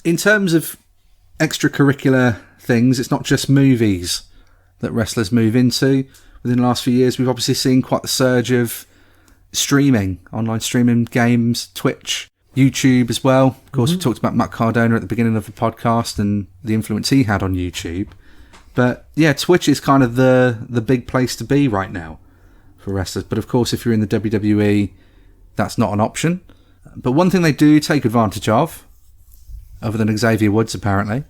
in terms of extracurricular things, it's not just movies that wrestlers move into. Within the last few years, we've obviously seen quite the surge of streaming, online streaming, games, Twitch, YouTube as well. Of course, we talked about Matt Cardona at the beginning of the podcast and the influence he had on YouTube. But yeah, Twitch is kind of the big place to be right now for wrestlers. But of course, if you're in the WWE, that's not an option. But one thing they do take advantage of, other than Xavier Woods apparently,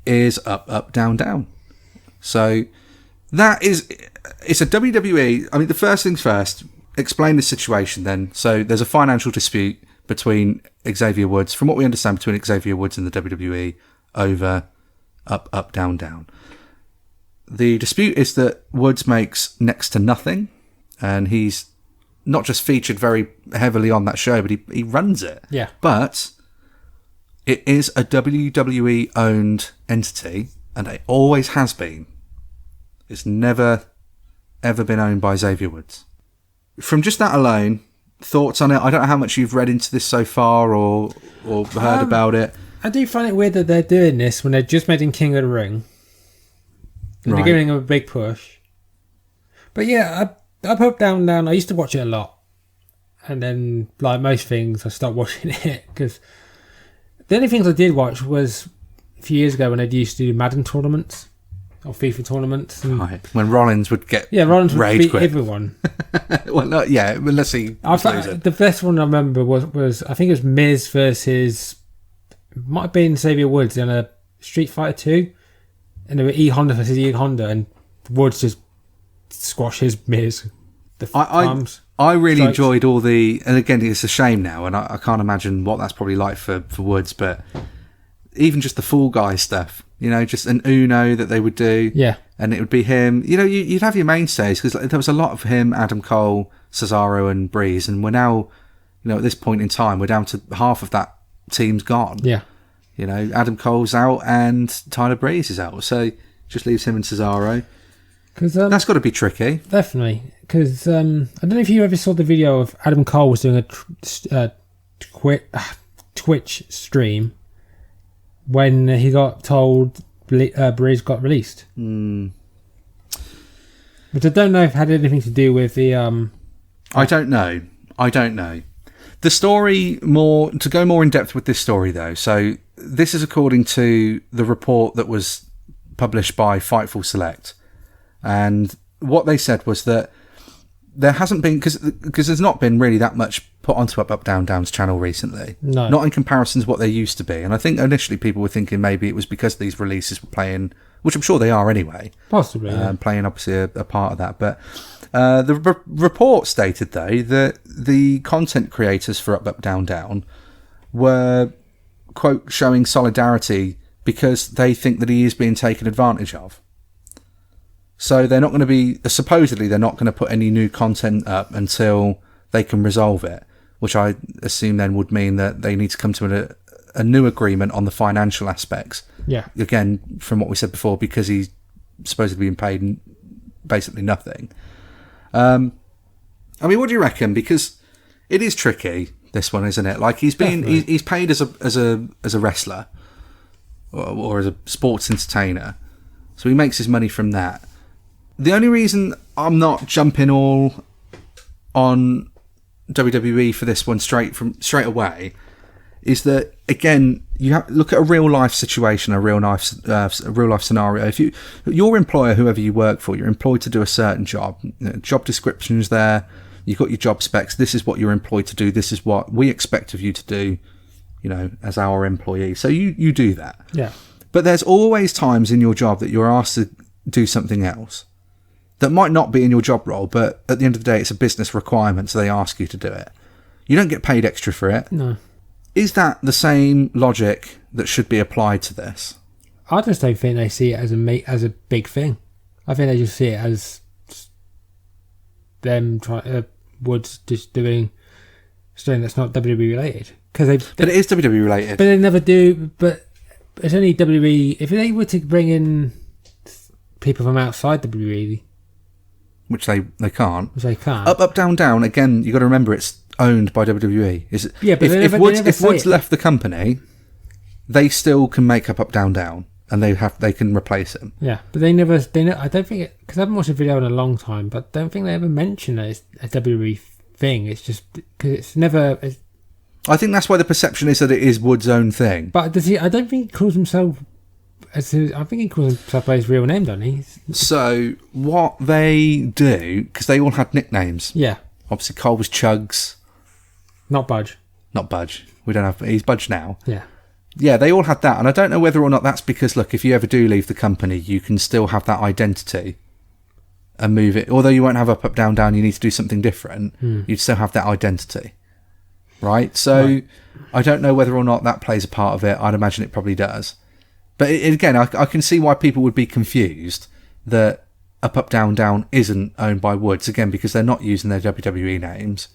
is Up, Down, Down. So it's a WWE. I mean, the first things first, explain the situation then. So there's a financial dispute between Xavier Woods, from what we understand, between Xavier Woods and the WWE over Up, Down, Down. The dispute is that Woods makes next to nothing, and he's not just featured very heavily on that show, but he runs it. Yeah. But it is a WWE-owned entity, and it always has been. It's never, ever been owned by Xavier Woods. From just that alone, thoughts on it? I don't know how much you've read into this so far or heard about it. I do find it weird that they're doing this when they're just made in King of the Ring. And they're giving him a big push. But yeah, Up, Down, Down, I used to watch it a lot. And then, like most things, I stopped watching it. Because the only things I did watch was a few years ago when they used to do Madden tournaments. Or FIFA tournaments. And when Rollins would get Rollins would beat quit. Everyone. Well, let's see. The best one I remember was I think it was Miz versus, it might have been Xavier Woods in a Street Fighter 2. And they were E Honda versus E Honda, and Woods just squashes Miz. I really enjoyed all the, and again, it's a shame now, and I can't imagine what that's probably like for Woods, but even just the Fall Guys stuff, just an Uno that they would do. Yeah. And it would be him. You'd have your mainstays, because there was a lot of him, Adam Cole, Cesaro, and Breeze, and we're now, at this point in time, we're down to half of that team's gone. Yeah. Adam Cole's out and Tyler Breeze is out, so just leaves him and Cesaro. That's got to be tricky. Definitely, because I don't know if you ever saw the video of Adam Cole was doing a Twitch stream when he got told Breeze got released. But I don't know if it had anything to do with the... I don't know. The story, to go more in depth with this story though, so this is according to the report that was published by Fightful Select. And what they said was that there hasn't been, because there's not been really that much put onto Up, Down, Down's channel recently. No. Not in comparison to what they used to be. And I think initially people were thinking maybe it was because these releases were playing, which I'm sure they are anyway. Possibly, yeah. Playing obviously a part of that. But the report stated, though, that the content creators for Up, Down, Down were, quote, showing solidarity because they think that he is being taken advantage of. So they're not going to be, supposedly they're not going to put any new content up until they can resolve it, which I assume then would mean that they need to come to a new agreement on the financial aspects. Yeah. Again, from what we said before, because he's supposedly being paid basically nothing. I mean, what do you reckon? Because it is tricky, this one, isn't it? Like he's paid as a wrestler or as a sports entertainer, so he makes his money from that. The only reason I'm not jumping all on WWE for this one straight away is that, again, you have look at a real life situation, a real life scenario. If your employer, whoever you work for, you're employed to do a certain job. Job description's there. You've got your job specs. This is what you're employed to do. This is what we expect of you to do, as our employee. So you do that. Yeah. But there's always times in your job that you're asked to do something else that might not be in your job role, but at the end of the day, it's a business requirement, so they ask you to do it. You don't get paid extra for it. No. Is that the same logic that should be applied to this? I just don't think they see it as a big thing. I think they just see it as them Woods just doing something that's not WWE related. But it is WWE related. But they never do. But it's only WWE. If they were to bring in people from outside WWE, which they can't. Which they can't. Up, Down, Down. Again, you got to remember it's owned by WWE. Yeah, but if Woods left the company, they still can make Up, Down, Down, and they can replace him. Yeah, but they never. I don't think because I haven't watched a video in a long time, but I don't think they ever mention that it's a WWE thing. It's just because it's never. I think that's why the perception is that it is Wood's own thing. But does he? I don't think he calls himself. I think he calls himself by his real name, doesn't he? So what they do, because they all had nicknames. Yeah. Obviously, Cole was Chugs. Not Budge. Not Budge. We don't have. He's Budge now. Yeah. Yeah, they all had that, and I don't know whether or not that's because, look, if you ever do leave the company, you can still have that identity and move it. Although you won't have Up, Down, Down, you need to do something different. You'd still have that identity. Right, so I don't know whether or not that plays a part of it. I'd imagine it probably does. But again, I can see why people would be confused that Up, Down, Down isn't owned by Woods, again, because they're not using their WWE names.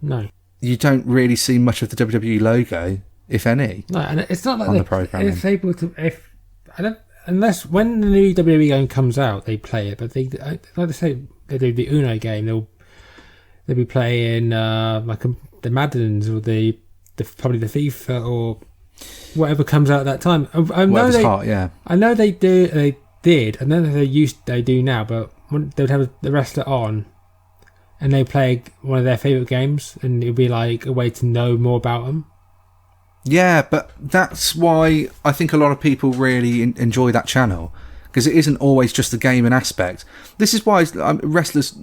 No. You don't really see much of the WWE logo, if any. No, and it's not like on the programming. It's able to. Unless when the new WWE game comes out, they play it. But they, like they say, they do the Uno game. They'll be playing the Maddens or the probably the FIFA or whatever comes out at that time. I know they do. They did, and then they do now. But when they would have the wrestler on, and they play one of their favourite games, and it'd be like a way to know more about them. Yeah, but that's why I think a lot of people really enjoy that channel, because it isn't always just the gaming aspect. This is why wrestlers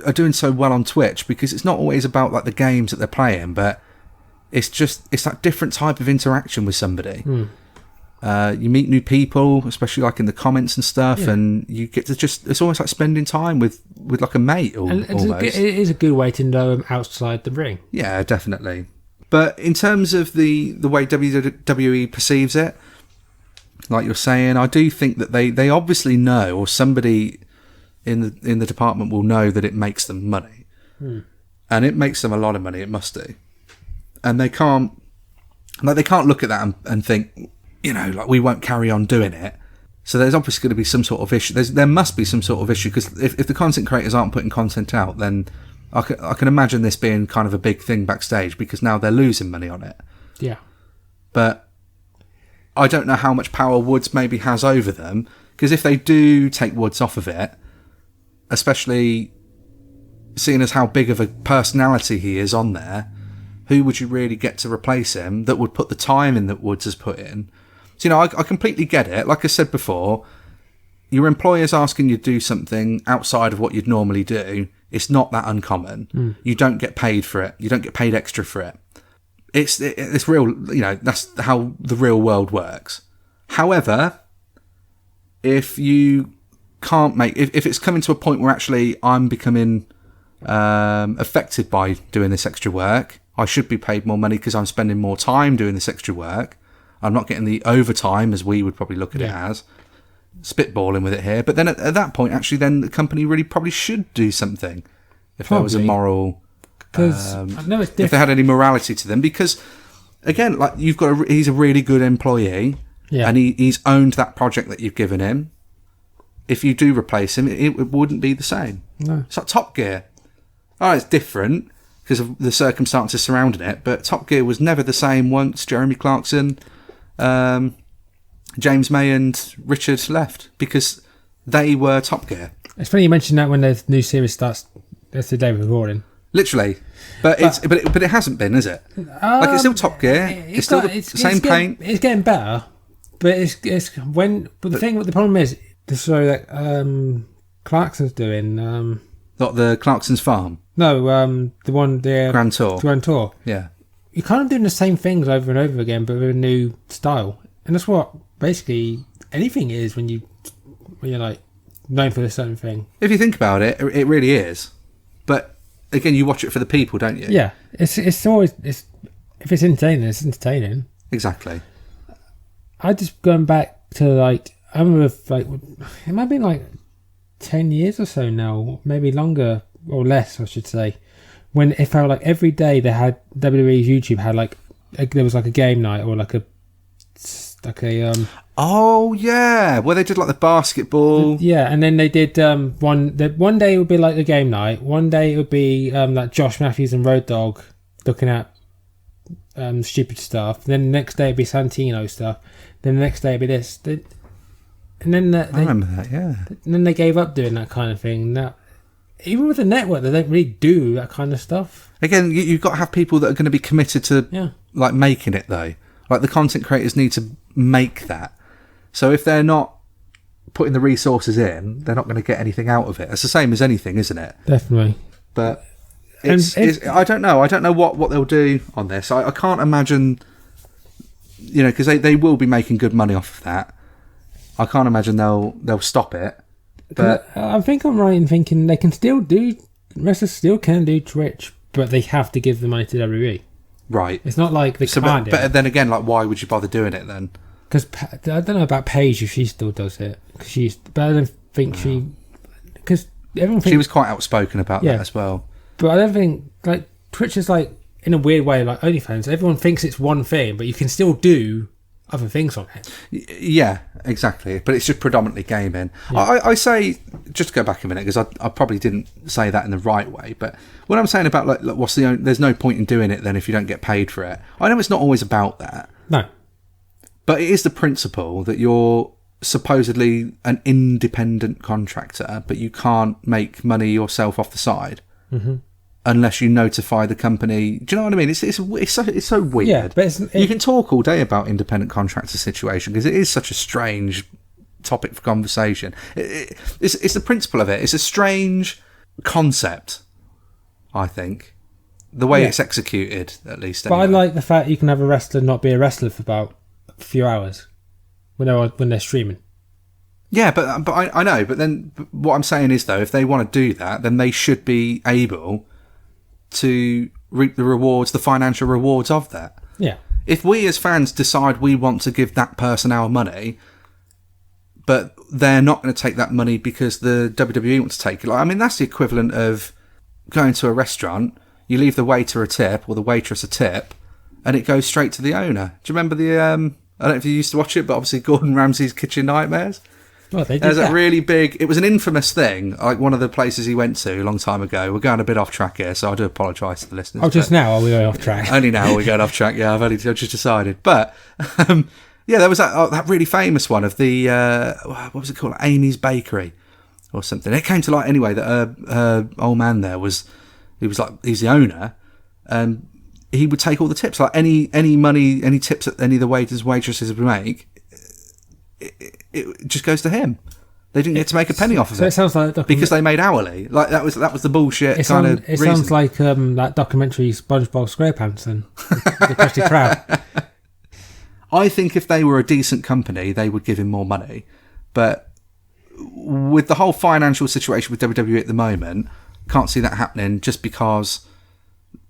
are doing so well on Twitch, because it's not always about like the games that they're playing, but it's that different type of interaction with somebody. You meet new people, especially like in the comments and stuff, and you get to it's almost like spending time with like a mate almost. It is a good way to know them outside the ring. Yeah, definitely. But in terms of the way WWE perceives it, like you're saying, I do think that they obviously know, or somebody in the department will know that it makes them money, and it makes them a lot of money. It must do, and they can't look at that and think, like we won't carry on doing it. So there's obviously going to be some sort of issue. There must be some sort of issue, because if the content creators aren't putting content out, then I can imagine this being kind of a big thing backstage, because now they're losing money on it. Yeah. But I don't know how much power Woods maybe has over them, because if they do take Woods off of it, especially seeing as how big of a personality he is on there, who would you really get to replace him that would put the time in that Woods has put in? So, I completely get it. Like I said before, your employer's asking you to do something outside of what you'd normally do. It's not that uncommon. You don't get paid for it. You don't get paid extra for it. It's real, that's how the real world works. However, if you can't if it's coming to a point where actually I'm becoming affected by doing this extra work, I should be paid more money because I'm spending more time doing this extra work. I'm not getting the overtime as we would probably look at it as. Spitballing with it here. But then at that point, actually, then the company really probably should do something if there was a moral... Because I know it's different. If they had any morality to them. Because, again, like he's a really good employee, and he's owned that project that you've given him. If you do replace him, it wouldn't be the same. No. It's like Top Gear. Oh, it's different because of the circumstances surrounding it, but Top Gear was never the same once Jeremy Clarkson, James May and Richard left, because they were Top Gear. It's funny you mentioned that when the new series starts. That's the day we're recording. Literally, but it hasn't been, is it? Like it's still Top Gear. It's still the same paint. It's getting better, but it's when. But the problem is the show that Clarkson's doing. Not the Clarkson's Farm. No, the one there. Grand Tour. Grand Tour. Yeah. You're kind of doing the same things over and over again, but with a new style, and that's what basically anything is when you're like known for a certain thing. If you think about it, it really is. But again, you watch it for the people, don't you? Yeah, it's always if it's entertaining, it's entertaining. Exactly. I just going back to like I remember like it might have been like 10 years or so now, maybe longer or less, I should say. When it felt like every day they had WWE's YouTube had like there was like a game night or like a oh yeah, where they did like the basketball. Yeah, and then they did one day it would be like the game night. One day it would be like Josh Matthews and Road Dogg looking at stupid stuff. Then the next day it'd be Santino stuff. Then the next day it'd be this. And then I remember that, yeah. And then they gave up doing that kind of thing. Now, even with the network, they don't really do that kind of stuff. Again, you've got to have people that are going to be committed to like making it, though. Like the content creators need to make that. So if they're not putting the resources in, they're not going to get anything out of it. It's the same as anything, isn't it? Definitely. But I don't know. I don't know what they'll do on this. I can't imagine, because they will be making good money off of that. I can't imagine they'll stop it. But I think I'm right in thinking they can still do, wrestlers still can do Twitch, but they have to give the money to WWE. Right. It's not like they can't. But then again, like, why would you bother doing it then? Because I don't know about Paige if she still does it. But I don't think she. Because everyone thinks she was quite outspoken about that as well. But I don't think like Twitch is like in a weird way like OnlyFans. Everyone thinks it's one thing, but you can still do other things on it. Yeah, exactly. But it's just predominantly gaming. Yeah. I say, just to go back a minute, because I probably didn't say that in the right way, but what I'm saying about like there's no point in doing it then if you don't get paid for it. I know it's not always about that. No. But it is the principle that you're supposedly an independent contractor, but you can't make money yourself off the side unless you notify the company. Do you know what I mean? It's so weird. Yeah, but you can talk all day about independent contractor situation because it is such a strange topic for conversation. It's the principle of it. It's a strange concept, I think. The way it's executed, at least. But anyway. I like the fact you can have a wrestler not be a wrestler for about a few hours when they're streaming. Yeah, but I know. But then what I'm saying is, though, if they want to do that, then they should be able to reap the rewards, the financial rewards of that. Yeah. If we as fans decide we want to give that person our money, but they're not going to take that money because the WWE wants to take it. Like, I mean, that's the equivalent of going to a restaurant, you leave the waiter a tip or the waitress a tip, and it goes straight to the owner. Do you remember the, I don't know if you used to watch it, but obviously Gordon Ramsay's Kitchen Nightmares? Well, they did There's a really big, it was an infamous thing, like one of the places he went to a long time ago. We're going a bit off track here, so I do apologise to the listeners. Oh, just now are we going off track? Only now we're going off track, yeah, I've just decided. But, yeah, there was that really famous one of the, what was it called, Amy's Bakery or something. It came to light anyway that her old man there he's the owner, and he would take all the tips, like any money, any tips that any of the waitresses would make, it just goes to him. They didn't get to make a penny off of it. So it sounds like because they made hourly. Like that was the bullshit It sounds like that documentary SpongeBob SquarePants and the Krusty Krab. I think if they were a decent company, they would give him more money. But with the whole financial situation with WWE at the moment, can't see that happening just because,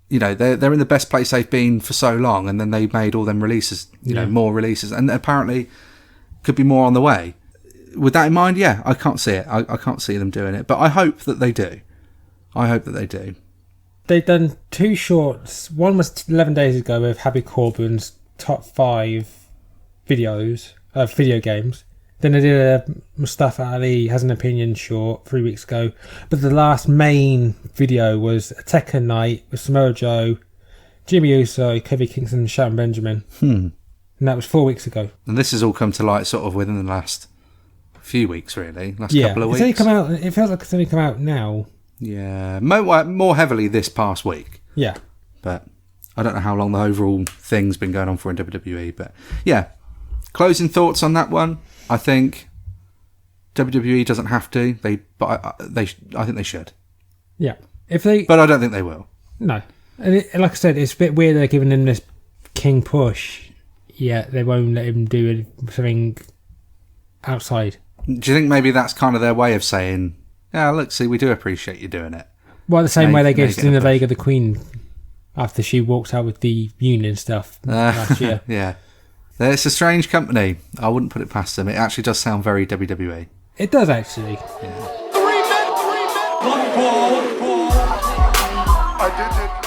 they're in the best place they've been for so long, and then they made all them releases, more releases, and apparently could be more on the way. With that in mind, yeah, I can't see it. I can't see them doing it, but I hope that they do. They've done 2 shorts. One was 11 days ago with Happy Corbin's top 5 video games. Then they did a Mustafa Ali Has an Opinion short 3 weeks ago. But the last main video was a Tekken night with Samoa Joe, Jimmy Uso, Kofi Kingston and Shelton Benjamin. And that was 4 weeks ago. And this has all come to light sort of within the last few weeks, really. Couple of weeks. It's only come out, it feels like it's only come out now. Yeah, more heavily this past week. Yeah. But I don't know how long the overall thing's been going on for in WWE. But yeah, closing thoughts on that one. I think WWE doesn't have to. I think they should. Yeah. But I don't think they will. No. And like I said, it's a bit weird they're giving him this king push, yet they won't let him do something outside. Do you think maybe that's kind of their way of saying, yeah, look, see, we do appreciate you doing it? Well, the same way they gave Zelina Vega the Queen after she walked out with the union stuff last year. Yeah. It's a strange company. I wouldn't put it past them. It actually does sound very WWE. It does, actually. Yeah. 3 men. 1 ball. I did it.